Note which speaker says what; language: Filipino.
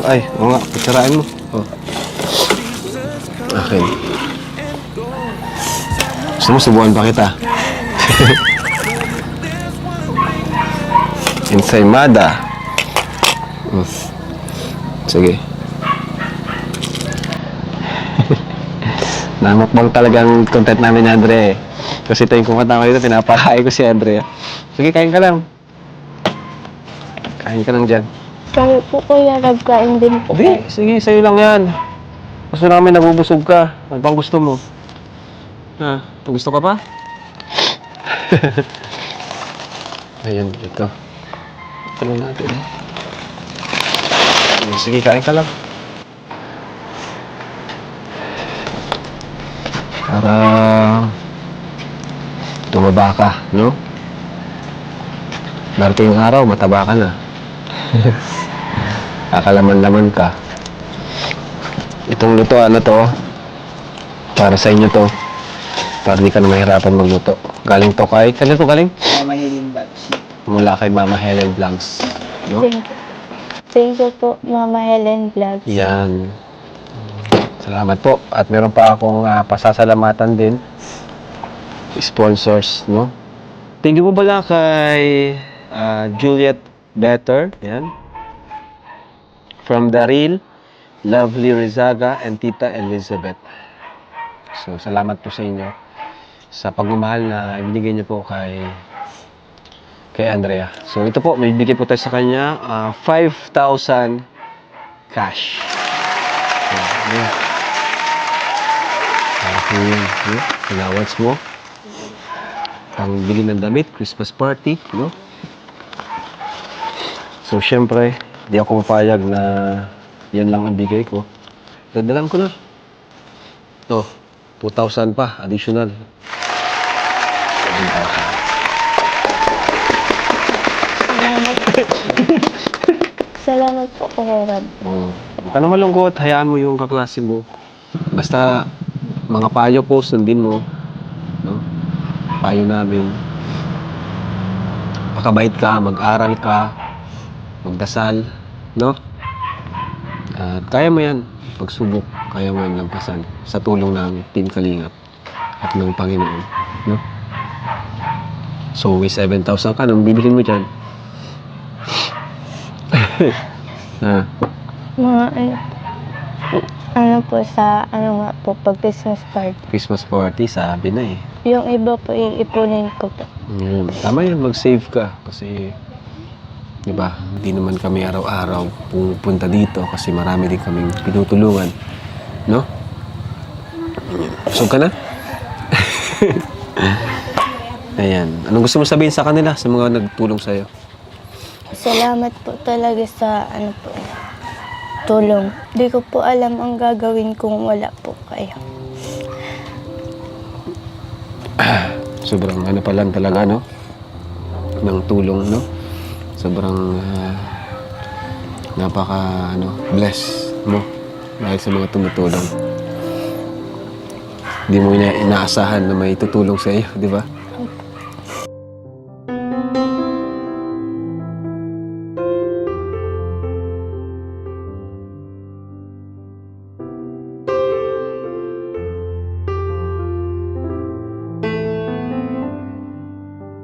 Speaker 1: Ay, oo nga, kutsarain mo. Oh. Akin. Gusto mo, subukan pa kita. Ensaymada. Sige. Namukbang talagang content namin ni Andrea eh. Kasi ito yung kumanta ko dito, pinapakain ko si Andrea. Sige, kain ka lang. Kain ka lang dyan.
Speaker 2: Kami po kuya, nagkain din po.
Speaker 1: Hindi, sige, sa'yo lang yan. Gusto namin nabubusog ka. Ano bang gusto mo? Ha? Gusto ka pa? Ayan, ito. Ito lang natin. Sige, kain ka lang. Para tumaba ka, no? Darating yung araw, mataba ka na. Kakalaman-laman ka. Itong lutoan na to, para sa inyo to. Para di ka na mahirapan magluto. Galing to kay... Kaya to galing?
Speaker 3: Mama Helen Vlogs.
Speaker 1: Mula kay Mama Helen Vlogs. No?
Speaker 2: Thank you po, Mama Helen Vlogs.
Speaker 1: Yan. Salamat po. At meron pa akong pasasalamatan din. Sponsors, no? Thank you po pala kay Juliet Better. Yan. From Daril, Lovely Rizaga, and Tita Elizabeth. So, salamat po sa inyo sa pagmamahal na ibinigay niyo po kay Andrea. So, ito po, may bigay po tayo sa kanya 5,000 cash. Ayan. Allowance mo. Pang bili ng damit, Christmas party, no? So, syempre, di ako mapayag na yan lang ang bigay ko. Dadalan ko na. Ito, 2,000 pa, additional.
Speaker 2: 7,000. Salamat po, Kuya Rab.
Speaker 1: Huwag ka na malungkot, hayaan mo yung kaklase mo. Basta, mga payo po, sundin mo. No? Payo namin. Pakabait ka, mag-aral ka, magdasal, no? At kaya mo yan, pagsubok, kaya mo yan lampasan sa tulong ng Team Kalingap at ng Panginoon, no? So, may 7,000 ka, nung bibilin mo dyan?
Speaker 2: Mga ano po sa, nga po, pag Christmas party.
Speaker 1: Christmas party, sabi na eh.
Speaker 2: Yung iba po, iipunin ko po.
Speaker 1: Tama yun, mag-save ka. Kasi, di ba, hindi naman kami araw-araw pupunta dito kasi marami din kaming pinutulungan. No? Busog ka na? Ayan. Anong gusto mo sabihin sa kanila, sa mga nagtulong sa'yo?
Speaker 2: Salamat po talaga sa, tulong. Di ko po alam ang gagawin kung wala po kayo.
Speaker 1: Sobrang pa lang talaga, no? Ng tulong, no? Sobrang bless mo dahil sa mga tumutulong. Hindi mo inaasahan na may tutulong sa iyo, di ba?